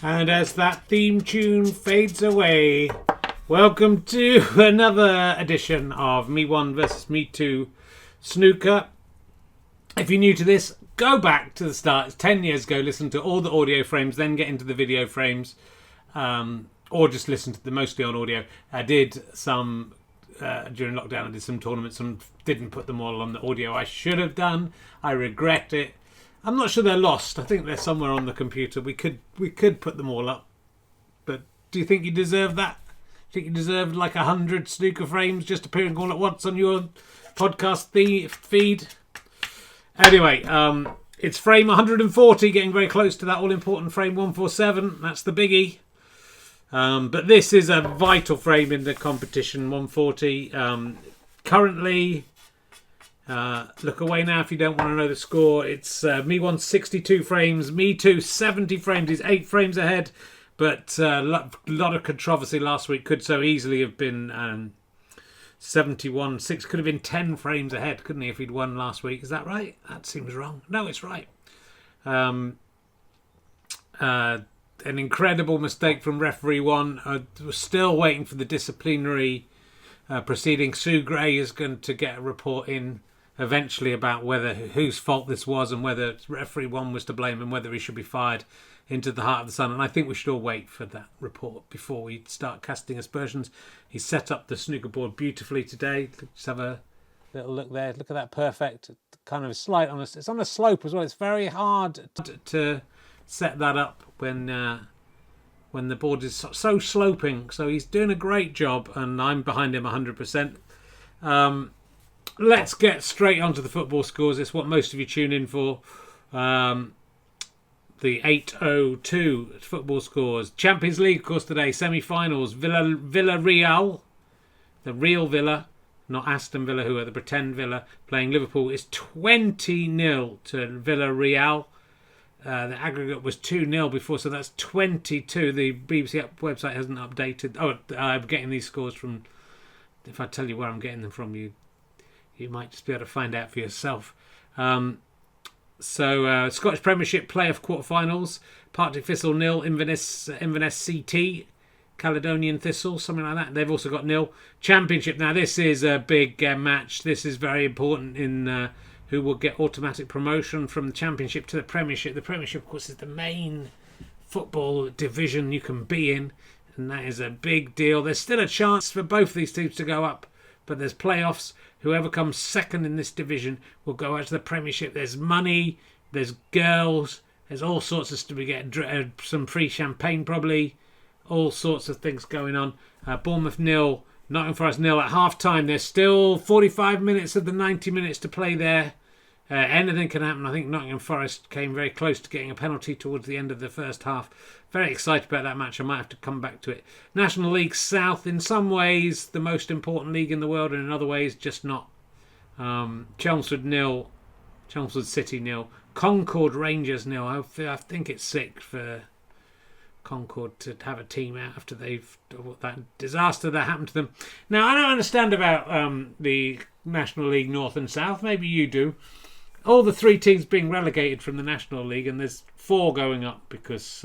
And as that theme tune fades away, welcome to another edition of Me1 versus Me2 Snooker. If you're new to this, go back to the start. It's 10 years ago. Listen to all the audio frames, then get into the video frames, or just listen to them mostly on audio. I did some during lockdown. I did some tournaments and didn't put them all on the audio. I should have done. I regret it. I'm not sure they're lost. I think they're somewhere on the computer. We could put them all up. But do you think you deserve that? Do you think you deserve like 100 snooker frames just appearing all at once on your podcast feed? Anyway, it's frame 140, getting very close to that all-important frame 147. That's the biggie. But this is a vital frame in the competition, 140. Currently... look away now if you don't want to know the score. It's Me1 62 frames, Me2 70 frames. He's 8 frames ahead, but a lot of controversy last week. Could so easily have been 71. 6 could have been 10 frames ahead, couldn't he, if he'd won last week? Is that right? That seems wrong. No, it's right. An incredible mistake from referee 1. We're still waiting for the disciplinary proceeding. Sue Gray is going to get a report in eventually about whether whose fault this was and whether referee 1 was to blame and whether he should be fired into the heart of the sun. And I think we should all wait for that report before we start casting aspersions. He's set up the snooker board beautifully today. Just have a little look there. Look at that perfect kind of slight on it's on a slope as well. It's very hard to set that up when the board is so sloping. So he's doing a great job and I'm behind him 100%. Let's get straight onto the football scores. It's what most of you tune in for. The 8:02 football scores. Champions League, of course, today. Semi-finals. Villarreal, the real Villa, not Aston Villa, who are the pretend Villa, playing Liverpool, is 20-0 to Villarreal. The aggregate was 2-0 before, so that's 22. The BBC website hasn't updated. Oh, I'm getting these scores from... If I tell you where I'm getting them from, you might just be able to find out for yourself. Scottish Premiership playoff quarterfinals. Partick Thistle 0, Inverness CT, Caledonian Thistle, something like that. They've also got 0. Championship. Now this is a big match. This is very important in who will get automatic promotion from the Championship to the Premiership. The Premiership, of course, is the main football division you can be in, and that is a big deal. There's still a chance for both these teams to go up, but there's playoffs. Whoever comes second in this division will go out to the Premiership. There's money, there's girls, there's all sorts of stuff. We get some free champagne probably, all sorts of things going on. Bournemouth 0, Nottingham Forest 0 at half-time. There's still 45 minutes of the 90 minutes to play there. Anything can happen. I think Nottingham Forest came very close to getting a penalty towards the end of the first half. Very excited about that match. I might have to come back to it. National League South, in some ways, the most important league in the world, and in other ways, just not. Chelmsford 0, Chelmsford City 0, Concord Rangers 0. I think it's sick for Concord to have a team out after that disaster that happened to them. Now, I don't understand about the National League North and South. Maybe you do. All the 3 teams being relegated from the National League, and there's 4 going up because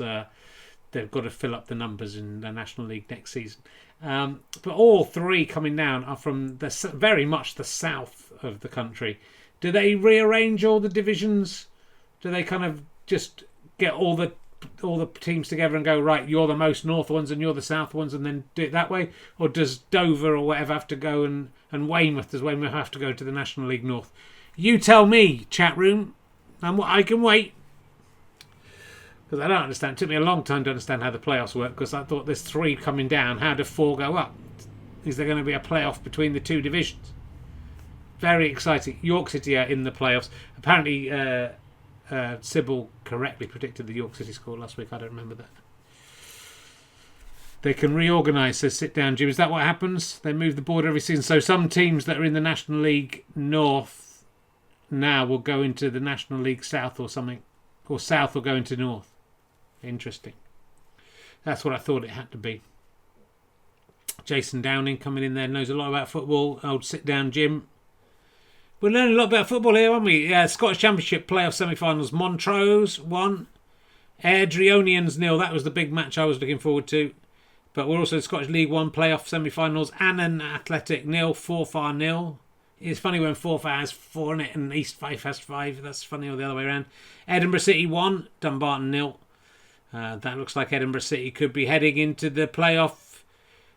they've got to fill up the numbers in the National League next season. But all 3 coming down are from very much the south of the country. Do they rearrange all the divisions? Do they kind of just get all the teams together and go, right, you're the most north ones and you're the south ones, and then do it that way? Or does Dover or whatever have to go and Weymouth, does Weymouth have to go to the National League North? You tell me, chat room, and I can wait. Because I don't understand. It took me a long time to understand how the playoffs work, because I thought there's 3 coming down. How do 4 go up? Is there going to be a playoff between the 2 divisions? Very exciting. York City are in the playoffs. Apparently, Sybil correctly predicted the York City score last week. I don't remember that. They can reorganise, says Sit Down Jim. Is that what happens? They move the board every season. So some teams that are in the National League North now will go into the National League South or something. Or South will go into North. Interesting. That's what I thought it had to be. Jason Downing coming in there, knows a lot about football. Old Sit Down Jim. We're learning a lot about football here, aren't we? Scottish Championship playoff semi-finals. Montrose won. Airdrieonians 0. That was the big match I was looking forward to. But we're also Scottish League 1 playoff semi-finals. Annan Athletic 0, Forfar 0. It's funny when Forfar has 4 in it and East Fife has 5. That's funny, or the other way around. Edinburgh City 1, Dumbarton 0. That looks like Edinburgh City could be heading into the playoff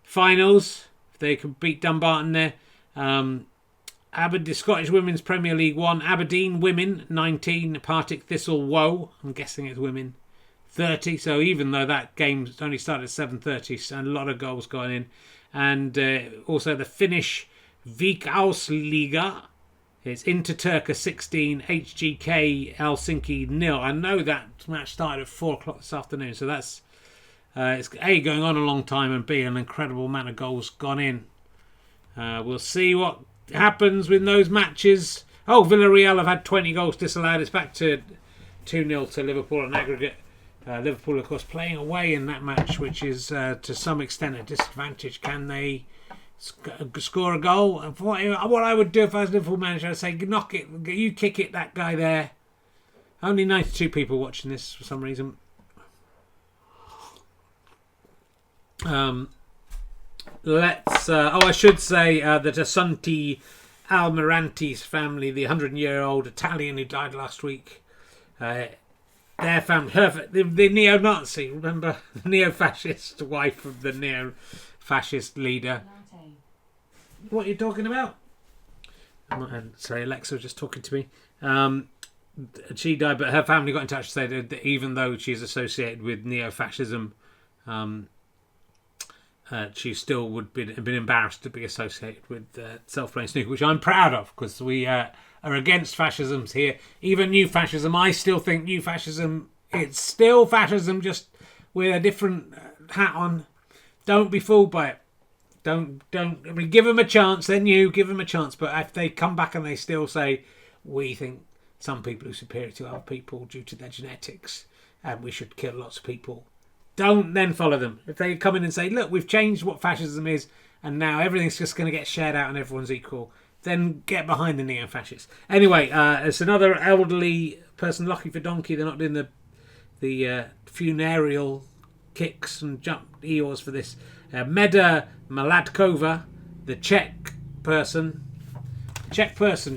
finals if they could beat Dumbarton there. Scottish Women's Premier League 1, Aberdeen Women 19, Partick Thistle Woe, I'm guessing it's women, 30. So even though that game only started at 7:30, a lot of goals going in. And also the Finnish Veikkausliiga, it's Inter Turku 16, HGK Helsinki 0. I know that match started at 4 o'clock this afternoon, so that's it's A, going on a long time, and B, an incredible amount of goals gone in. We'll see what happens with those matches. Oh, Villarreal have had 20 goals disallowed. It's back to 2-0 to Liverpool on aggregate. Liverpool, of course, playing away in that match, which is to some extent a disadvantage. Can they score a goal? What I would do if I was Liverpool manager, I'd say, knock it, you kick it, that guy there. Only 92 people watching this for some reason. I should say that Assunti Almiranti's family, the 100-year-old Italian who died last week, their family, the neo-Nazi, remember? The neo-fascist wife of the neo-fascist leader. What are you talking about? Sorry, Alexa was just talking to me. She died, but her family got in touch to say that even though she's associated with neo-fascism, she still would have been embarrassed to be associated with self-playing snooker, which I'm proud of, because we are against fascisms here. Even new fascism, I still think new fascism, it's still fascism, just with a different hat on. Don't be fooled by it. Don't. I mean, give them a chance. Then you give them a chance. But if they come back and they still say, we think some people are superior to other people due to their genetics, and we should kill lots of people, don't then follow them. If they come in and say, look, we've changed what fascism is, and now everything's just going to get shared out and everyone's equal, then get behind the neo-fascists. Anyway, it's another elderly person, lucky for donkey. They're not doing the funereal kicks and jump eeyores for this. Meda Maladkova, the Czech person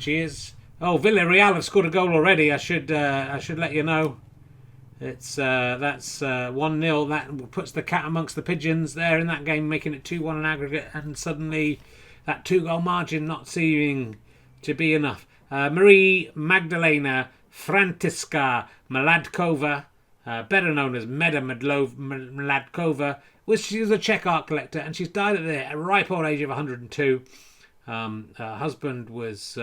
she is. Oh, Villarreal have scored a goal already. I should let you know. It's that's 1-0. That puts the cat amongst the pigeons there in that game, making it 2-1 in aggregate, and suddenly that 2-goal margin not seeming to be enough. Marie Magdalena Frantiska Maladkova, better known as Meda Maladkova, she was a Czech art collector, and she's died at the ripe old age of 102. Her husband was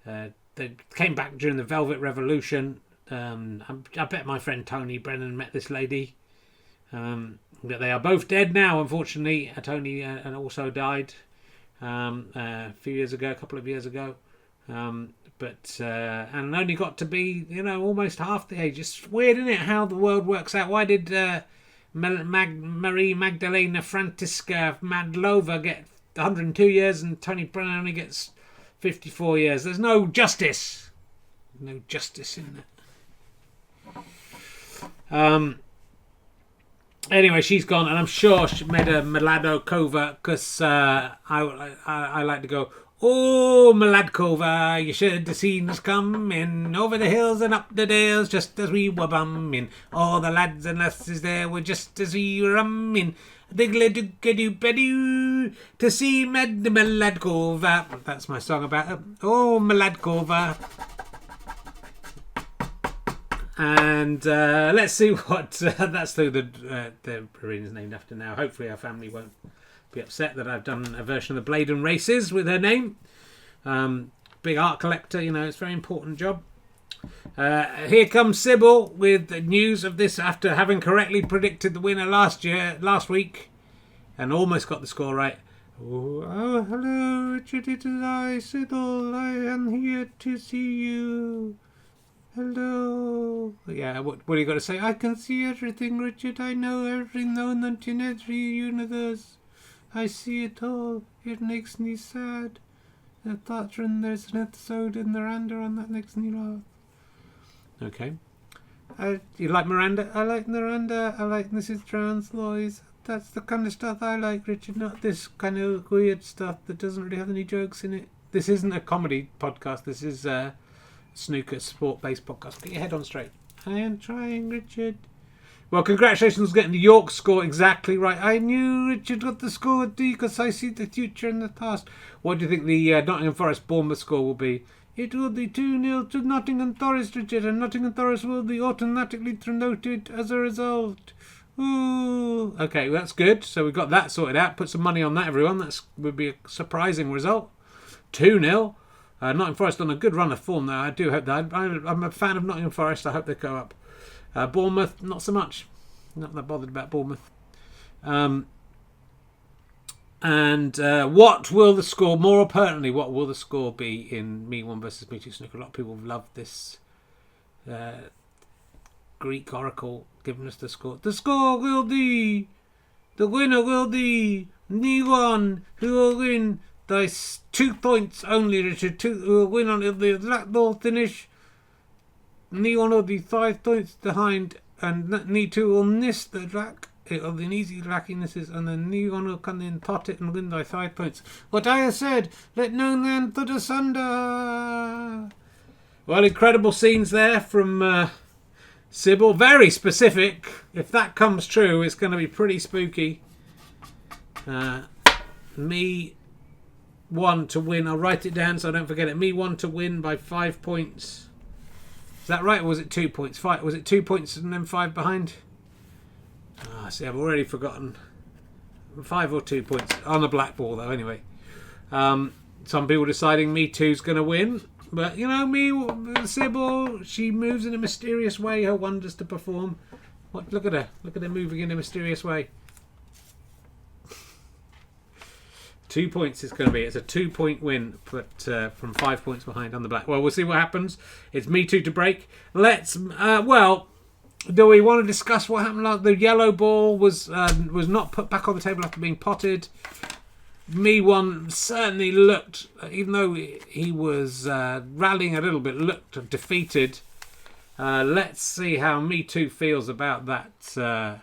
they came back during the Velvet Revolution. I bet my friend Tony Brennan met this lady. But they are both dead now, unfortunately. Tony also died a couple of years ago. But and only got to be, almost half the age. It's weird, isn't it, how the world works out? Why did Marie Magdalena Frantiska Madlova get 102 years and Tony Brennan only gets 54 years? There's no justice. No justice in that. Anyway, she's gone, and I'm sure she made a Maladkova, because I like to go, oh, Maladkova, you should have seen us coming over the hills and up the dales just as we were bumming. All the lads and lasses there were just as we were rumming. Diggly-doo-ga-doo-ba-doo, to see Maladkova. That's my song about her. Oh, Maladkova. And let's see what that's the arena's named after now. Hopefully our family won't be upset that I've done a version of the Blade and Races with her name. Big art collector, it's a very important job. Here comes Sybil with the news of this after having correctly predicted the winner last week, and almost got the score right. Oh, hello, Richard, it is I, Sybil. I am here to see you. Hello. Yeah, what are you got to say? I can see everything, Richard. I know everything known in every universe. I see it all. It makes me sad. I thought there's an episode in the Randa on that makes me laugh. Okay. You like Miranda? I like Miranda. I like Mrs. Drown's Lois. That's the kind of stuff I like, Richard. Not this kind of weird stuff that doesn't really have any jokes in it. This isn't a comedy podcast. This is a snooker sport-based podcast. Get your head on straight. I am trying, Richard. Well, congratulations on getting the York score exactly right. I knew Richard got the score because I see the future and the past. What do you think the Nottingham Forest Bournemouth score will be? It will be 2-0 to Nottingham Forest, Richard, and Nottingham Forest will be automatically promoted as a result. Ooh. Okay, well, that's good. So we've got that sorted out. Put some money on that, everyone. That would be a surprising result. 2-0. Nottingham Forest on a good run of form there. I do hope that. I'm a fan of Nottingham Forest. I hope they go up. Bournemouth, not so much. Not that bothered about Bournemouth. And what will the score, more pertinently, what will the score be in Me1 versus Me2 Snooker? A lot of people love this Greek oracle giving us the score. The score will be, the winner will be Me1, who will win by 2 points only, Richard. Who will win on the black ball finish. Me1 will be 5 points behind, and Me2 will miss the black. It'll be an easy lackiness, and then Me1 will come in, pot it, and win by 5 points. What I have said, let no man put asunder. Well, incredible scenes there from Sybil. Very specific. If that comes true, it's going to be pretty spooky. Me1 to win. I'll write it down so I don't forget it. Me1 to win by 5 points. Is that right, or was it 2 points? Was it 2 points and then 5 behind? See, I've already forgotten. 5 or 2 points on the black ball, though. Anyway, some people deciding Me2's going to win, but you know, Sybil, she moves in a mysterious way. Her wonders to perform. What? Look at her! Look at her moving in a mysterious way. 2 points is going to be. It's a 2 point win, but from 5 points behind on the black. Well, we'll see what happens. It's Me2 to break. Let's. Do we want to discuss what happened? The yellow ball was not put back on the table after being potted. Me1 certainly looked, even though he was rallying a little bit, looked defeated. Let's see how Me2 feels about that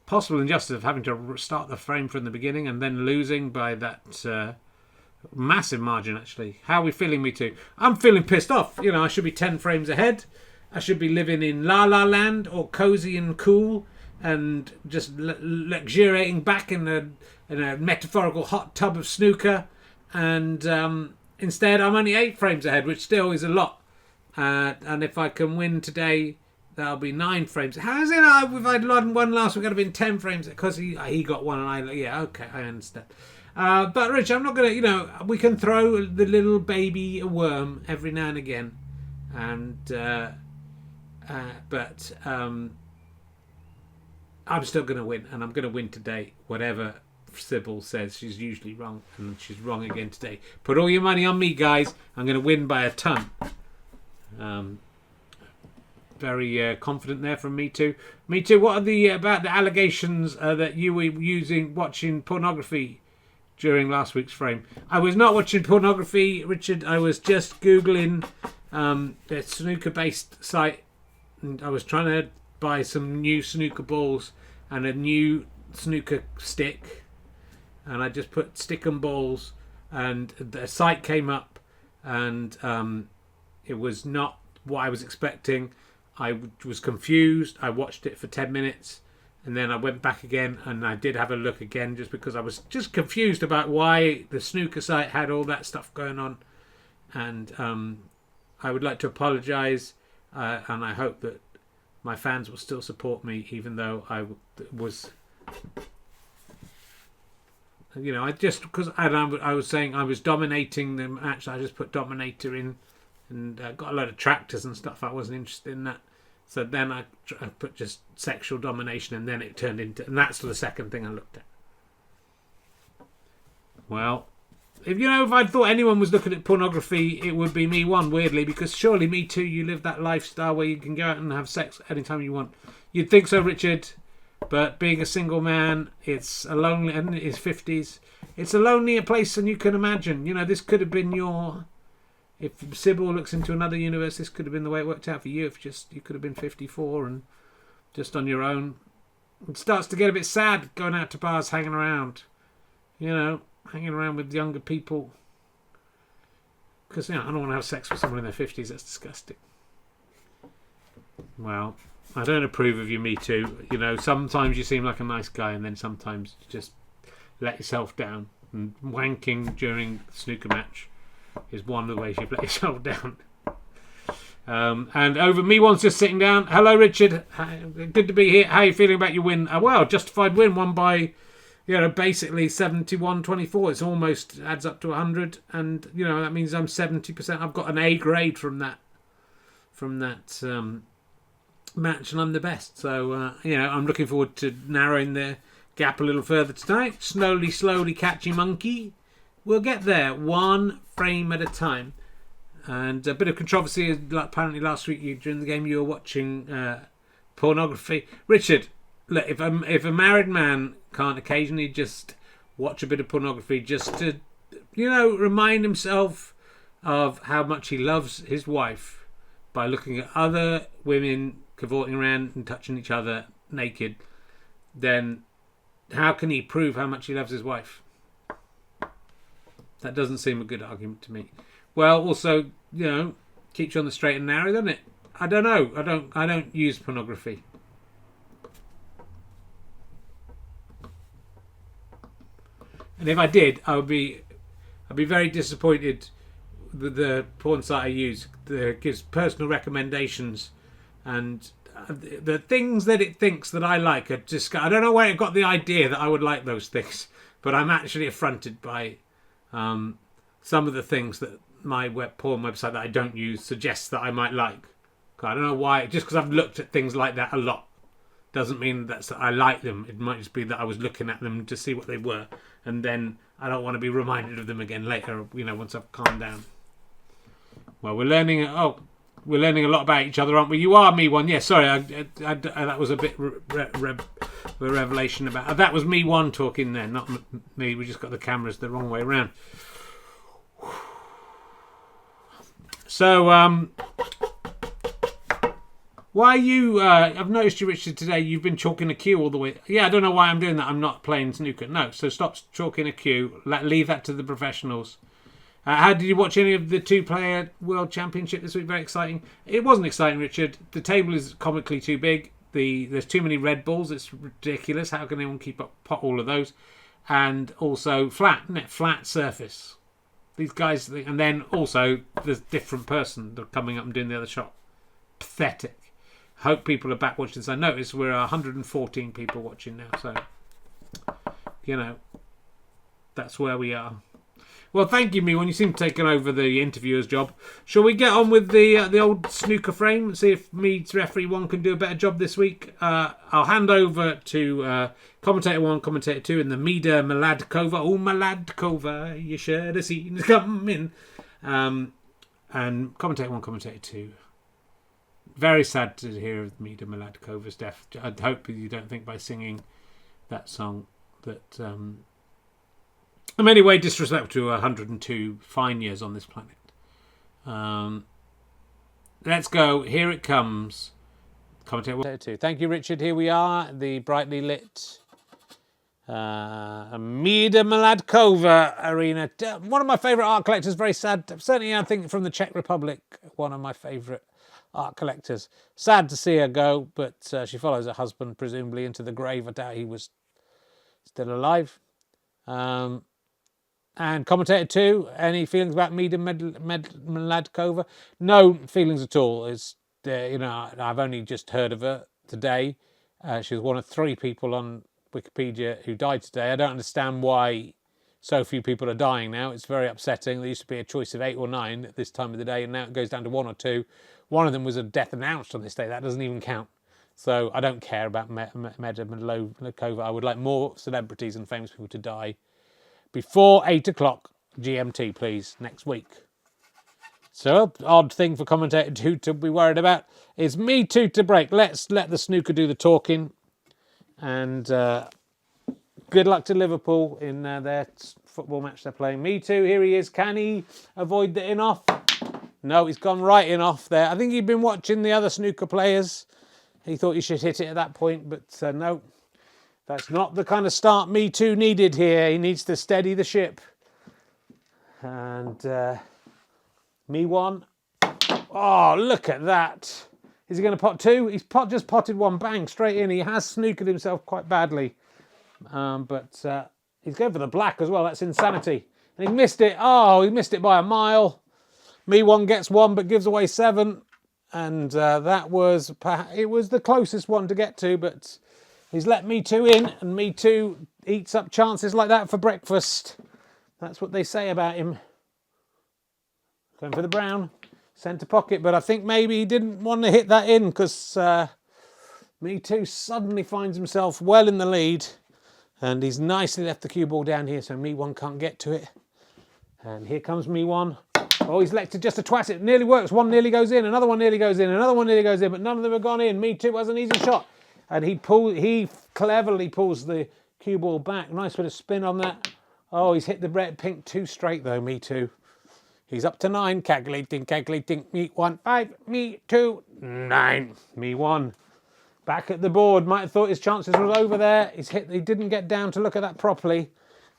possible injustice of having to start the frame from the beginning and then losing by that massive margin, actually. How are we feeling, Me2? I'm feeling pissed off. You know, I should be 10 frames ahead. I should be living in La La Land, or cozy and cool, and just luxuriating back in a metaphorical hot tub of snooker. And instead, I'm only 8 frames ahead, which still is a lot. And if I can win today, that'll be 9 frames. How is it? If I'd won last week, I'd have been 10 frames because he got one, and okay, I understand. But Rich, I'm not gonna. You know, we can throw the little baby a worm every now and again, and. But I'm still going to win, and I'm going to win today, whatever Sybil says. She's usually wrong, and she's wrong again today. Put all your money on me, guys. I'm going to win by a ton. Very confident there from Me2. Me2, what are about the allegations that you were watching pornography during last week's frame? I was not watching pornography, Richard. I was just Googling the snooker-based site. And I was trying to buy some new snooker balls and a new snooker stick, and I just put stick and balls, and the site came up, and it was not what I was expecting. I was confused. I watched it for 10 minutes, and then I went back again, and I did have a look again just because I was just confused about why the snooker site had all that stuff going on. And I would like to apologise. And I hope that my fans will still support me, even though I was, you know, because I was saying I was dominating the match. I just put dominator in, and got a lot of tractors and stuff. I wasn't interested in that, so then I put just sexual domination, and then it turned into, and that's the second thing I looked at. Well. If I thought anyone was looking at pornography, it would be Me1, weirdly, because surely Me2, you live that lifestyle where you can go out and have sex anytime you want. You'd think so, Richard, but being a single man, it's a lonely, and in his 50s, it's a lonelier place than you can imagine. You know, this could have been if Sybil looks into another universe, this could have been the way it worked out for you. If just you could have been 54 and just on your own. It starts to get a bit sad going out to bars, hanging around. You know, hanging around with younger people. Because, you know, I don't want to have sex with someone in their 50s. That's disgusting. Well, I don't approve of you, Me Too. You know, sometimes you seem like a nice guy and then sometimes you just let yourself down. And wanking during the snooker match is one of the ways you've let yourself down. And over Me1's just sitting down. Hello, Richard. Good to be here. How are you feeling about your win? Well, justified win, won by, you know, basically 71-24. It's almost adds up to 100, and you know that means I'm 70%. I've got an A grade from that match, and I'm the best. So you know, I'm looking forward to narrowing the gap a little further tonight. Slowly, catchy monkey. We'll get there, one frame at a time. And a bit of controversy. Apparently, last week during the game you were watching pornography. Richard, look, if a married man can't occasionally just watch a bit of pornography just to, you know, remind himself of how much he loves his wife by looking at other women cavorting around and touching each other naked, then how can he prove how much he loves his wife? That doesn't seem a good argument to me. Well, also, you know, keeps you on the straight and narrow, doesn't it? I don't know. I don't use pornography. And if I did, I'd be very disappointed with the porn site I use. It gives personal recommendations, and the things that it thinks that I like are just. I don't know where it got the idea that I would like those things, but I'm actually affronted by some of the things that my porn website that I don't use suggests that I might like. I don't know why. Just because I've looked at things like that a lot doesn't mean that I like them. It might just be that I was looking at them to see what they were, and then I don't want to be reminded of them again later, you know, once I've calmed down. Well, we're learning a lot about each other, aren't we? You are Me1. Yeah, sorry, that was a bit a revelation about. That was Me1 talking there, not me. We just got the cameras the wrong way around. So, why you? I've noticed you, Richard, today. You've been chalking a cue all the way. Yeah, I don't know why I'm doing that. I'm not playing snooker. No, so stop chalking a cue. Leave that to the professionals. How did you watch any of the two-player World Championship this week? Very exciting. It wasn't exciting, Richard. The table is comically too big. There's too many red balls. It's ridiculous. How can anyone keep up all of those? And also flat surface. These guys, and then also the different person that's coming up and doing the other shot. Pathetic. Hope people are back watching this. I noticed we're 114 people watching now, so you know that's where we are. Well, thank you, Me1. You seem to have taken over the interviewer's job. Shall we get on with the old snooker frame and see if Me's referee 1 can do a better job this week? I'll hand over to commentator 1, commentator 2 in the Me2 Mladkova. Oh, Mladkova, you should have seen it coming. And commentator 1, commentator 2. Very sad to hear of Me2 Mladkova's death. I hope you don't think by singing that song that... in any way disrespectful to 102 fine years on this planet. Let's go. Here it comes. Commentator 2. Thank you, Richard. Here we are, the brightly lit Me2 Mladkova arena. One of my favourite art collectors. Very sad. Certainly, I think from the Czech Republic, one of my favourite art collectors. Sad to see her go, but she follows her husband presumably into the grave. I doubt he was still alive. And commentator 2, any feelings about Me2 Mladkova? No feelings at all. It's you know, I've only just heard of her today. She was one of 3 people on Wikipedia who died today. I don't understand why so few people are dying now. It's very upsetting. There used to be a choice of 8 or 9 at this time of the day, and now it goes down to 1 or 2. One of them was a death announced on this day. That doesn't even count. So I don't care about Me2 Mladkova. I would like more celebrities and famous people to die before 8 o'clock GMT, please, next week. So, odd thing for commentator 2 to be worried about is Me2 to break. Let's let the snooker do the talking. And good luck to Liverpool in their football match they're playing. Me2, here he is. Can he avoid the in-off? No, he's gone right in off there. I think he'd been watching the other snooker players. He thought he should hit it at that point, but no. That's not the kind of start Me2 needed here. He needs to steady the ship. And Me1. Oh, look at that. Is he going to pot two? He's just potted one, bang, straight in. He has snookered himself quite badly. But he's going for the black as well. That's insanity. And he missed it. Oh, he missed it by a mile. Me1 gets one, but gives away 7. And it was the closest one to get to, but he's let Me2 in, and Me2 eats up chances like that for breakfast. That's what they say about him. Going for the brown. Centre pocket, but I think maybe he didn't want to hit that in because Me2 suddenly finds himself well in the lead, and he's nicely left the cue ball down here, so Me1 can't get to it. And here comes Me1. Oh, he's elected just to twat it. Nearly works. One nearly goes in, another one nearly goes in, another one nearly goes in, but none of them have gone in. Me2 has an easy shot, and he cleverly pulls the cue ball back. Nice bit of spin on that. Oh, he's hit the red pink too straight though. Me2. He's up to 9, calculating, Me1, 5, Me2, 9, Me1. Back at the board, might have thought his chances were over there. He didn't get down to look at that properly.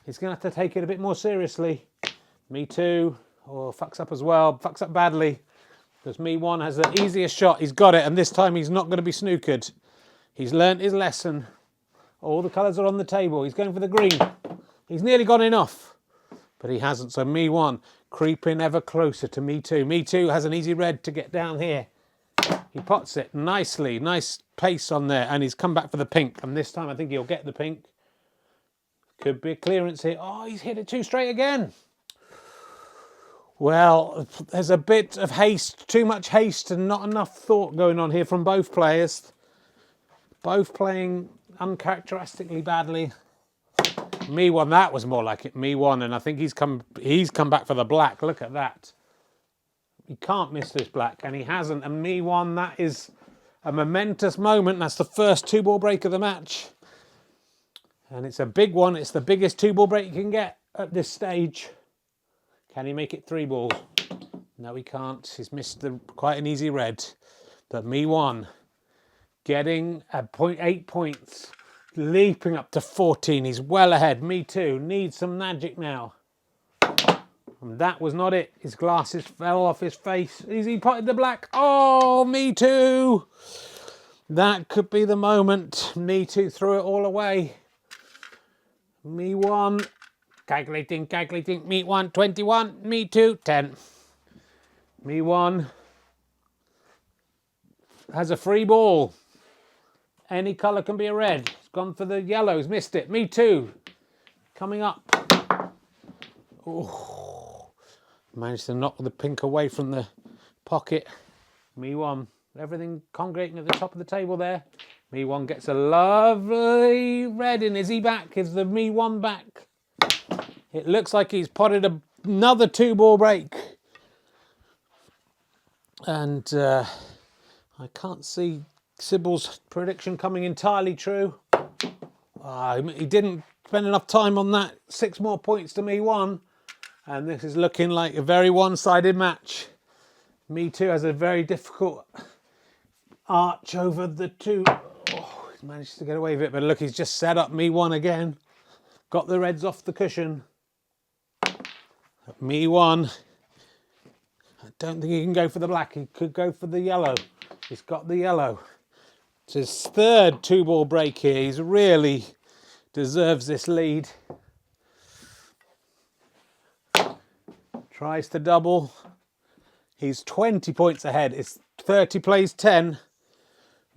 He's going to have to take it a bit more seriously. Me2, fucks up as well, fucks up badly. Because Me1 has the easiest shot, he's got it, and this time he's not going to be snookered. He's learnt his lesson. All the colours are on the table, he's going for the green. He's nearly gone enough, but he hasn't, so Me1 creeping ever closer to Me2. Me2 has an easy red to get down here. He pots it nicely, nice pace on there, and he's come back for the pink. And this time I think he'll get the pink. Could be a clearance here. Oh, he's hit it too straight again. Well, there's a bit of haste, too much haste and not enough thought going on here from both players. Both playing uncharacteristically badly. Me1, that was more like it. Me1, and I think he's come back for the black. Look at that. He can't miss this black, and he hasn't. And Me1, that is a momentous moment. That's the first 2-ball break of the match. And it's a big one. It's the biggest 2-ball break you can get at this stage. Can he make it 3 balls? No, he can't. He's missed quite an easy red. But Me1 getting 8 points. Leaping up to 14, he's well ahead. Me2 needs some magic now. And that was not it. His glasses fell off his face. He potted the black. Oh, Me2. That could be the moment. Me2 threw it all away. Me1, calculating. Me1, 21. Me2, 10. Me1 has a free ball. Any colour can be a red. He's gone for the yellows, missed it. Me2, coming up. Oh, managed to knock the pink away from the pocket. Me1, everything congregating at the top of the table there. Me1 gets a lovely red in. Is he back? Is the Me1 back? It looks like he's potted another 2-ball break. And I can't see Sybil's prediction coming entirely true. He didn't spend enough time on that. 6 more points to Me1. And this is looking like a very one-sided match. Me2 has a very difficult arch over the 2. Oh, he's managed to get away with it. But look, he's just set up Me1 again. Got the reds off the cushion. Me1. I don't think he can go for the black. He could go for the yellow. He's got the yellow. It's his 3rd 2-ball break here. He's really deserves this lead. Tries to double. He's 20 points ahead. It's 30 plays 10.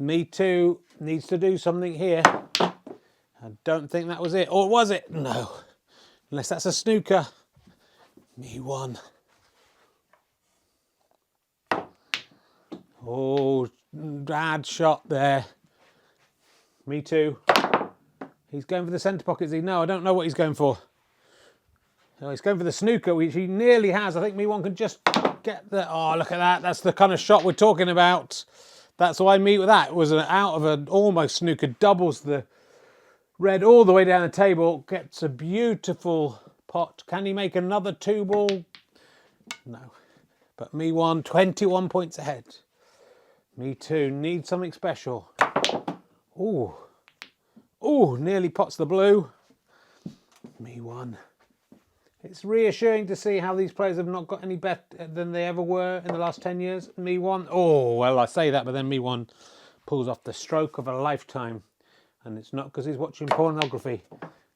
Me2 needs to do something here. I don't think that was it. Or was it? No. Unless that's a snooker. Me1. Oh, bad shot there. Me2. He's going for the centre pocket, is he? No, I don't know what he's going for. No, he's going for the snooker, which he nearly has. I think Me1 can just get the... Oh, look at that. That's the kind of shot we're talking about. That's why that was out of an almost snooker. Doubles the red all the way down the table. Gets a beautiful pot. Can he make another 2-ball? No. But Me1, 21 points ahead. Me2 needs something special. Ooh. Ooh, nearly pots the blue. Me1. It's reassuring to see how these players have not got any better than they ever were in the last 10 years. Me1. Oh, well, I say that, but then Me1 pulls off the stroke of a lifetime. And it's not because he's watching pornography.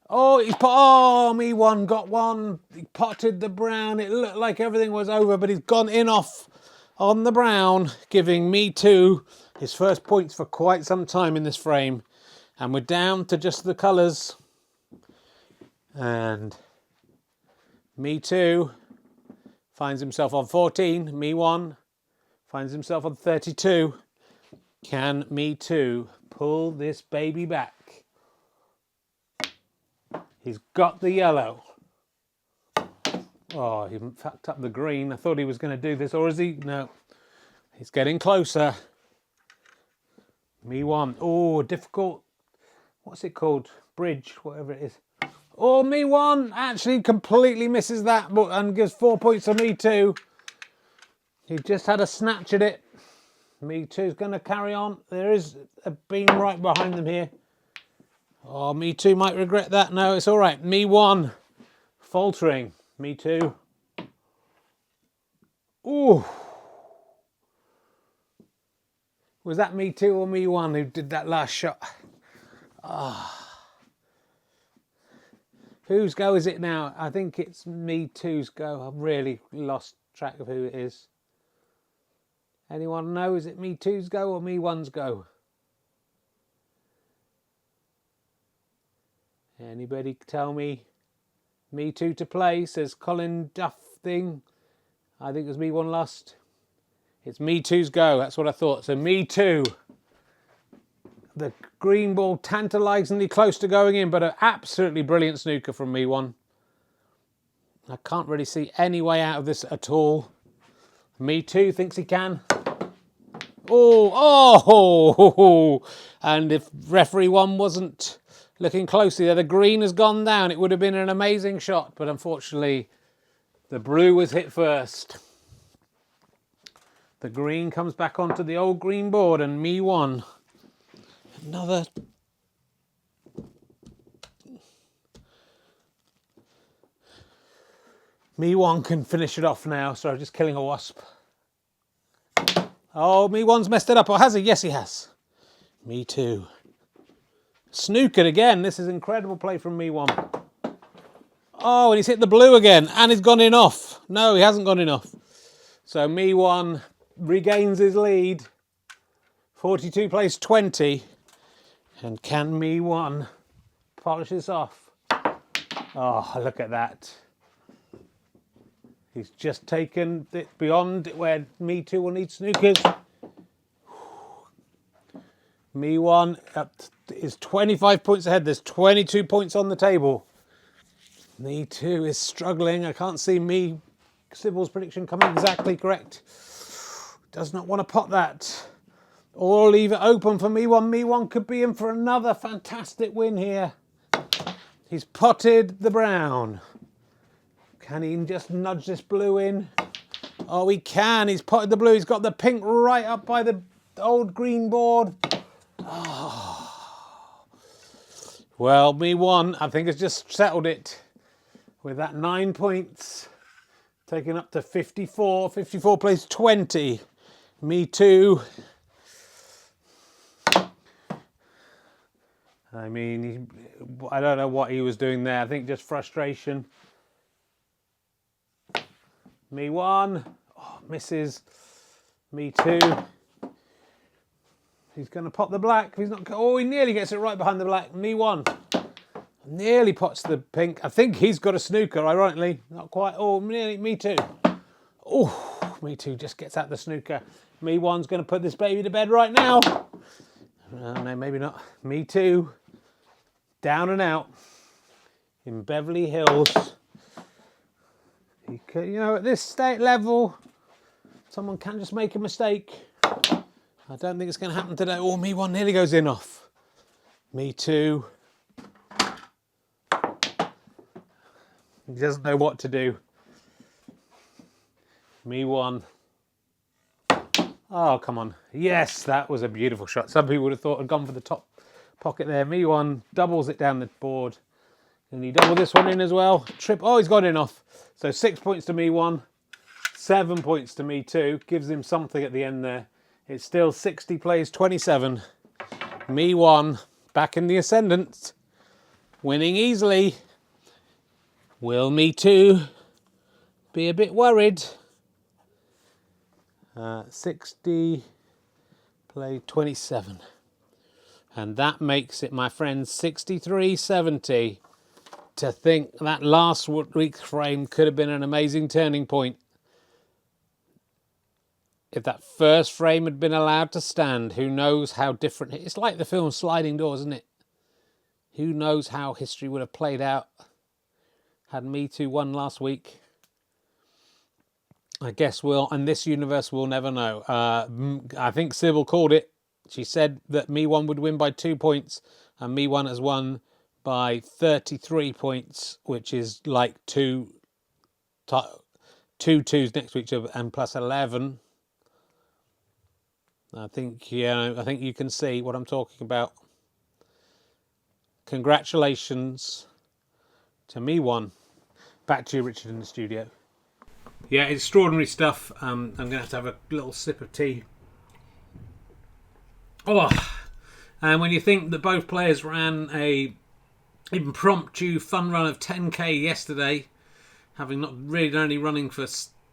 Oh, Me1 got one. He potted the brown. It looked like everything was over, but he's gone in off on the brown, giving Me2 his first points for quite some time in this frame. And we're down to just the colours. And Me2 finds himself on 14. Me1 finds himself on 32. Can Me2 pull this baby back? He's got the yellow. Oh, he fucked up the green. I thought he was going to do this, or is he? No. He's getting closer. Me1. Oh, difficult. What's it called? Bridge, whatever it is. Oh, Me1 actually completely misses that and gives 4 points to Me2. He just had a snatch at it. Me2's going to carry on. There is a beam right behind them here. Oh, Me2 might regret that. No, it's all right. Me1 faltering. Me2. Ooh. Was that Me2 or Me1 who did that last shot? Ah. Whose go is it now? I think it's Me2's go. I've really lost track of who it is. Anyone know? Is it Me2's go or Me1's go? Anybody tell me? Me2 to play, says Colin Duff thing. I think it was Me1 lost. It's Me2's go. That's what I thought. So Me2. The green ball tantalisingly close to going in, but an absolutely brilliant snooker from Me1. I can't really see any way out of this at all. Me2 thinks he can. Oh! And if referee 1 wasn't looking closely there, the green has gone down. It would have been an amazing shot, but unfortunately the blue was hit first. The green comes back onto the old green board, and Me1. Another. Me1 can finish it off now. Sorry, just killing a wasp. Oh, Me1's messed it up, or has he? Yes, he has. Me2. Snookered again. This is incredible play from Me1. Oh, and he's hit the blue again, and he's gone in off. No, he hasn't gone in off. So Me1 regains his lead. 42 plays 20. And can Me1 polish this off? Oh, look at that. He's just taken it beyond where Me2 will need snookers. Me1 is 25 points ahead. There's 22 points on the table. Me2 is struggling. I can't see Sybil's prediction coming exactly correct. Does not want to pot that. Or leave it open for Me1. Me1 could be in for another fantastic win here. He's potted the brown. Can he just nudge this blue in? Oh, he can. He's potted the blue. He's got the pink right up by the old green board. Oh. Well, Me1, I think, has just settled it with that 9 points. Taking up to 54. 54 plays 20. Me2. I mean, I don't know what he was doing there. I think just frustration. Me1. Oh, misses. Me2. He's going to pot the black. He's not. Oh, he nearly gets it right behind the black. Me1. Nearly pots the pink. I think he's got a snooker, ironically. Not quite. Oh, nearly. Me2. Oh, Me2 just gets out the snooker. Me1's going to put this baby to bed right now. No, maybe not. Me2. Down and out in Beverly Hills. You know, at this state level, someone can just make a mistake. I don't think it's going to happen today. Oh, Me1 nearly goes in off. Me2. He doesn't know what to do. Me1. Oh, come on. Yes, that was a beautiful shot. Some people would have thought I'd gone for the top pocket there. Me1 doubles it down the board. And he doubled this one in as well. Trip. Oh, he's got in off. So 6 points to Me1. 7 points to Me2. Gives him something at the end there. It's still 60 plays 27. Me1 back in the ascendant. Winning easily. Will Me2 be a bit worried? 60 play 27. And that makes it, my friends, 63-70. To think that last week's frame could have been an amazing turning point. If that first frame had been allowed to stand, who knows how different... It's like the film Sliding Doors, isn't it? Who knows how history would have played out had Me2 won last week. I guess in this universe, we'll never know. I think Sybil called it. She said that Me1 would win by 2 points, and Me1 has won by 33 points, which is like two twos next to each other, and plus 11. I think you can see what I'm talking about. Congratulations to Me1. Back to you, Richard, in the studio. Yeah, it's extraordinary stuff. I'm going to have a little sip of tea. Oh, and when you think that both players ran a impromptu fun run of 10k yesterday, having not really done any running for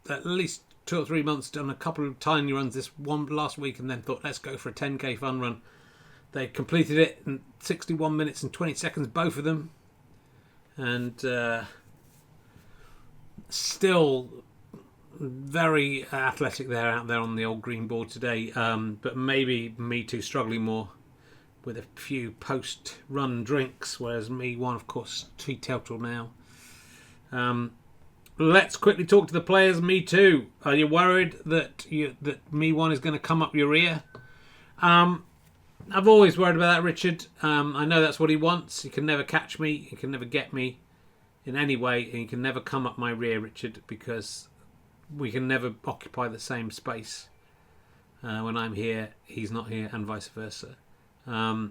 at least 2 or 3 months, done a couple of tiny runs this one last week, and then thought, let's go for a 10k fun run. They completed it in 61 minutes and 20 seconds, both of them. And still very athletic there out there on the old green board today. But maybe Me2 struggling more with a few post-run drinks, whereas Me1, of course, teetotal now. Let's quickly talk to the players. Me2, are you worried that Me1 is going to come up your ear? I've always worried about that, Richard. I know that's what he wants. He can never catch me. He can never get me in any way. And he can never come up my rear, Richard, because we can never occupy the same space. When I'm here, he's not here, and vice versa. Yeah,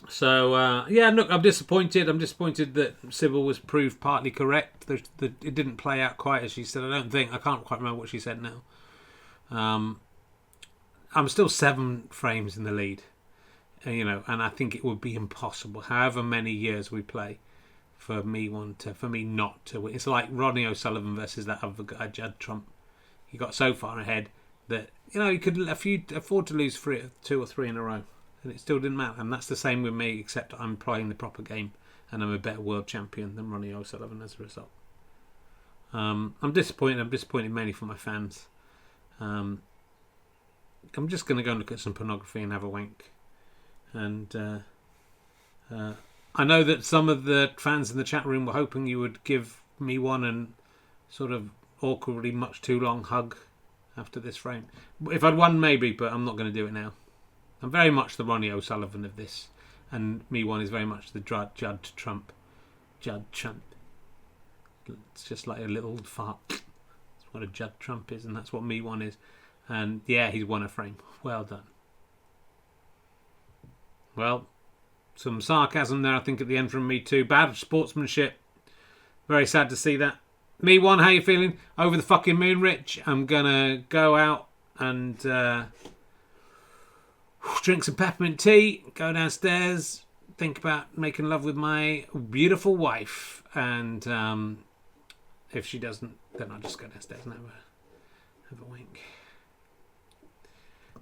look, I'm disappointed. I'm disappointed that Sybil was proved partly correct. It didn't play out quite as she said. I can't quite remember what she said now. I'm still 7 frames in the lead, and I think it would be impossible, however many years we play, for me not to win. It's like Rodney O'Sullivan versus that other guy, Judd Trump. He got so far ahead that he could afford to lose 2 or 3 in a row, and it still didn't matter. And that's the same with me, except I'm playing the proper game, and I'm a better world champion than Rodney O'Sullivan as a result. I'm disappointed. I'm disappointed mainly for my fans. I'm just going to go and look at some pornography and have a wank. And I know that some of the fans in the chat room were hoping you would give Me1 and sort of awkwardly much too long hug after this frame. If I'd won, maybe, but I'm not going to do it now. I'm very much the Ronnie O'Sullivan of this, and Me1 is very much the Judd Trump. Judd Trump. It's just like a little fart. That's what a Judd Trump is, and that's what Me1 is. And yeah, he's won a frame. Well done. Well, some sarcasm there, I think, at the end from Me2. Bad sportsmanship. Very sad to see that. Me1, how you feeling? Over the fucking moon, Rich. I'm gonna go out and drink some peppermint tea, go downstairs, think about making love with my beautiful wife, and if she doesn't, then I'll just go downstairs and have a wink.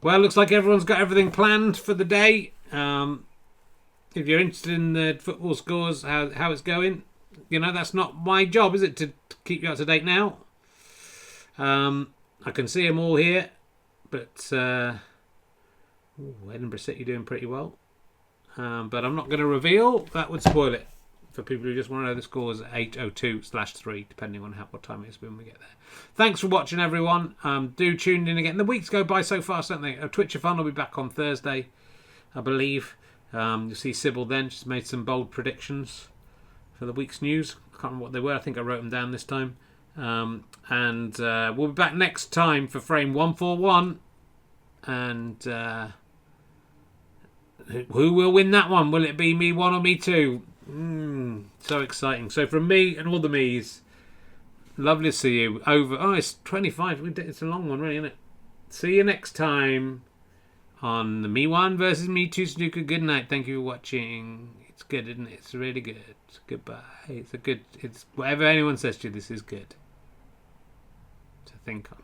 Well, looks like everyone's got everything planned for the day. If you're interested in the football scores, how it's going, that's not my job, is it, to keep you up to date now? I can see them all here, but Edinburgh City doing pretty well. But I'm not going to reveal. That would spoil it for people who just want to know the scores at 8:02/3, depending on what time it is when we get there. Thanks for watching, everyone. Do tune in again. The weeks go by so fast, don't they? Twitch-a-thon will be back on Thursday, I believe. You'll see Sybil then. She's made some bold predictions for the week's news. I can't remember what they were. I think I wrote them down this time. And we'll be back next time for frame 141. And who will win that one? Will it be Me1 or Me2? So exciting. So from me and all the me's, lovely to see you. Over. Oh, it's 25. It's a long one, really, isn't it? See you next time on the Me1 versus Me2 snooker. Good night. Thank you for watching. It's good, isn't it? It's really good. Goodbye. It's whatever anyone says to you, this is good to think on.